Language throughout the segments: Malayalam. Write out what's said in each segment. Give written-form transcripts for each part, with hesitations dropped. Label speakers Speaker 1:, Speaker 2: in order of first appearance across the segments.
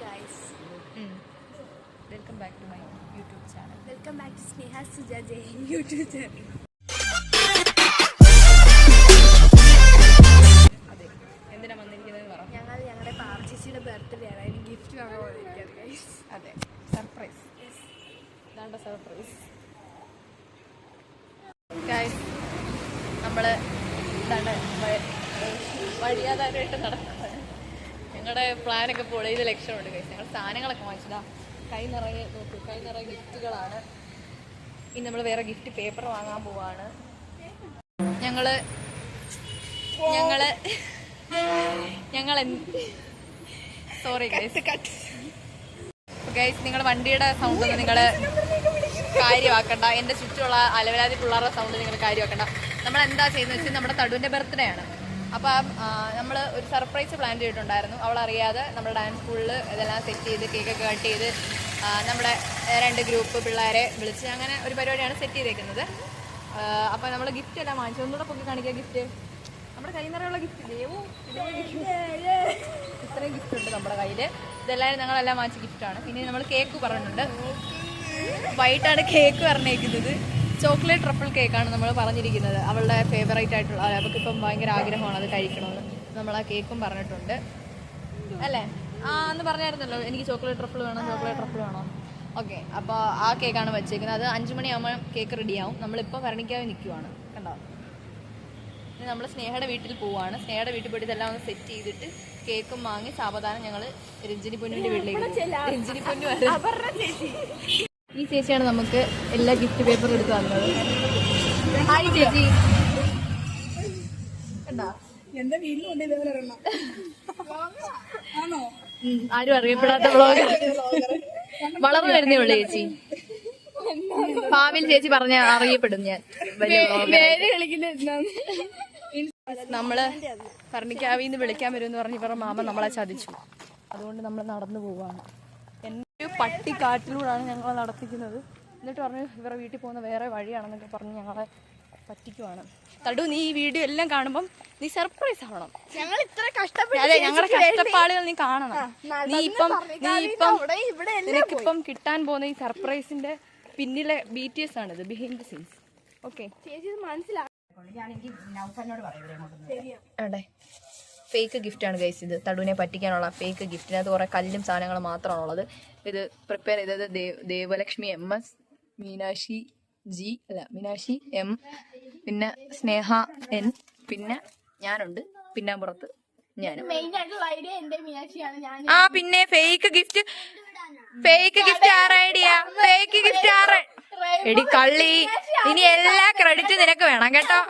Speaker 1: guys.
Speaker 2: Welcome back to my YouTube channel.
Speaker 1: Welcome back to Sneha Suja Jain YouTube channel.
Speaker 2: അതെ, എന്തിനാ വന്നിരിക്കുന്നത് പറ.
Speaker 1: ഞങ്ങൾ ഞങ്ങളുടെ പാർച്ചേസിയുടെ ബർത്ത്ഡേ ആണ്, അതിന് ഗിഫ്റ്റ് വാങ്ങാൻ വന്നിരിക്കുകയാണ് ഗൈസ്.
Speaker 2: അതെ, സർപ്രൈസ്. ഇതാണ്ട സർപ്രൈസ് ഗൈസ്. നമ്മൾ ഇതാണ്ട് വഴിയാതായിട്ട് നടക്കുന്നത്. ഞങ്ങളുടെ പ്ലാനൊക്കെ പൊളിയത് ലക്ഷ്യമുണ്ട് ഗൈസ്. ഞങ്ങൾ സാധനങ്ങളൊക്കെ വാങ്ങിച്ചതാ. കൈ നിറയെ നോക്കൂ, കൈ നിറയെ ഗിഫ്റ്റുകളാണ്. ഇനി നമ്മൾ വേറെ ഗിഫ്റ്റ് പേപ്പർ വാങ്ങാൻ പോവാണ്. ഞങ്ങള് സോറി ഗൈസ്, നിങ്ങളുടെ വണ്ടിയുടെ സൗണ്ട് ഒന്നും നിങ്ങൾ കാര്യമാക്കണ്ട. എൻ്റെ ചുറ്റുമുള്ള അലവലാതി പിള്ളേരുടെ സൗണ്ട് നിങ്ങൾ കാര്യമാക്കണ്ട. നമ്മൾ എന്താ ചെയ്യുന്നത് വെച്ചാൽ നമ്മുടെ തടുവിൻ്റെ ബർത്ത്ഡേ ആണ്. അപ്പം നമ്മൾ ഒരു സർപ്രൈസ് പ്ലാൻ ചെയ്തിട്ടുണ്ടായിരുന്നു. അവളറിയാതെ നമ്മുടെ ഡാൻസ് സ്കൂളിൽ ഇതെല്ലാം സെറ്റ് ചെയ്ത് കേക്കൊക്കെ കട്ട് ചെയ്ത് നമ്മുടെ 2 ഗ്രൂപ്പ് പിള്ളേരെ വിളിച്ച് അങ്ങനെ ഒരു പരിപാടിയാണ് സെറ്റ് ചെയ്തേക്കുന്നത്. അപ്പം നമ്മൾ ഗിഫ്റ്റ് എല്ലാം വാങ്ങിച്ചു. ഒന്നുകൂടെ പൊക്കി കാണിക്കുക ഗിഫ്റ്റ്. നമ്മുടെ കയ്യിൽ നിറയുള്ള ഗിഫ്റ്റ് ഇത്രയും ഗിഫ്റ്റ് ഉണ്ട് നമ്മുടെ കയ്യിൽ. ഇതെല്ലാം ഞങ്ങളെല്ലാം വാങ്ങിച്ച ഗിഫ്റ്റാണ്. പിന്നെ നമ്മൾ കേക്ക് പറഞ്ഞിട്ടുണ്ട്. വൈകിട്ടാണ് കേക്ക് പറഞ്ഞേക്കുന്നത്. ചോക്ലേറ്റ് ട്രഫിൾ കേക്കാണ് നമ്മൾ പറഞ്ഞിരിക്കുന്നത്. അവളുടെ ഫേവറേറ്റ് ആയിട്ടുള്ള, അവൾക്കിപ്പം ഭയങ്കര ആഗ്രഹമാണ് അത് കഴിക്കണമെന്ന്. നമ്മൾ ആ കേക്കും പറഞ്ഞിട്ടുണ്ട് അല്ലേ? അന്ന് പറഞ്ഞായിരുന്നല്ലോ എനിക്ക് ചോക്ലേറ്റ് ട്രഫിൾ വേണം, ചോക്ലേറ്റ് ട്രഫിൾ വേണം. ഓക്കെ, അപ്പോൾ ആ കേക്കാണ് വെച്ചേക്കുന്നത്. അത് 5 മണിയാകുമ്പോൾ കേക്ക് റെഡിയാവും. നമ്മളിപ്പോൾ ഭരണിക്കാതെ നിൽക്കുവാണ്, കണ്ടോ. ഇനി നമ്മൾ സ്നേഹയുടെ വീട്ടിൽ പോവുകയാണ്. സ്നേഹയുടെ വീട്ടിൽ പോയിട്ട് ഇതെല്ലാം ഒന്ന് സെറ്റ് ചെയ്തിട്ട് കേക്കും വാങ്ങി സാവധാനം ഞങ്ങൾ രഞ്ജിനി പൊന്നുവിൻ്റെ വീട്ടിലേക്ക്. രഞ്ജിനി പൊന്നു ഈ ചേച്ചിയാണ് നമുക്ക് എല്ലാ ഗിഫ്റ്റ് പേപ്പറും എടുത്ത് തന്നത്. ഹായ് ചേച്ചി. ആരും അറിയപ്പെടാത്ത വ്ളോഗർ, വളർന്നു വരുന്നേ ഉള്ളു ചേച്ചി. ഭാവിയിൽ ചേച്ചി പറഞ്ഞ അറിയപ്പെടും ഞാൻ. നമ്മള് ഫർണിക്കാവിന്ന് വിളിക്കാൻ വരുമെന്ന് പറഞ്ഞപ്പോൾ മാമ നമ്മളെ ചതിച്ചു. അതുകൊണ്ട് നമ്മൾ നടന്നു പോവാണ്. ഒരു പട്ടിക്കാട്ടിലൂടെയാണ് ഞങ്ങളെ നടത്തിക്കുന്നത്. എന്നിട്ട് പറഞ്ഞു ഇവരുടെ വീട്ടിൽ പോകുന്ന വേറെ വഴിയാണെന്നൊക്കെ പറഞ്ഞ് ഞങ്ങളെ പറ്റിക്കുവാണ്. തടു, നീ ഈ വീഡിയോ എല്ലാം കാണുമ്പം നീ സർപ്രൈസ് ആവണം. അതെ, ഞങ്ങളുടെ കഷ്ടപ്പാടുകൾ നീ കാണണം. നിനക്കിപ്പം കിട്ടാൻ പോകുന്ന ഈ സർപ്രൈസിന്റെ പിന്നിലെ BTS ആണിത്, ബിഹൈൻഡ് ദ സീൻസ്. ഓക്കെ, അതെ, ഫേക്ക് ഗിഫ്റ്റാണ് ഗൈസ് ഇത്. തടുവിനെ പറ്റിക്കാനുള്ള ഫേക്ക് ഗിഫ്റ്റിനകത്ത് കുറേ കല്ലും സാധനങ്ങളും മാത്രമാണുള്ളത്. ഇത് പ്രിപ്പയർ ചെയ്തത് ദേവലക്ഷ്മി MS, മീനാക്ഷി M, പിന്നെ സ്നേഹ N, പിന്നെ ഞാനുണ്ട്, പിന്നെ പുറത്ത് ഞാനും. പിന്നെ ഫേക്ക് ഗിഫ്റ്റ് എടി കള്ളി, ഇനി എല്ലാ ക്രെഡിറ്റ് നിനക്ക് വേണം കേട്ടോ.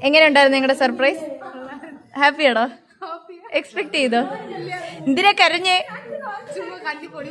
Speaker 2: എങ്ങനെയുണ്ടായിരുന്നു നിങ്ങളുടെ സർപ്രൈസ്? ഹാപ്പിയാണോ? എക്സ്പെക്ട് ചെയ്തോ? എന്തിനാ കരഞ്ഞേ?
Speaker 1: ചുമ്മാ കണ്ണി പൊടി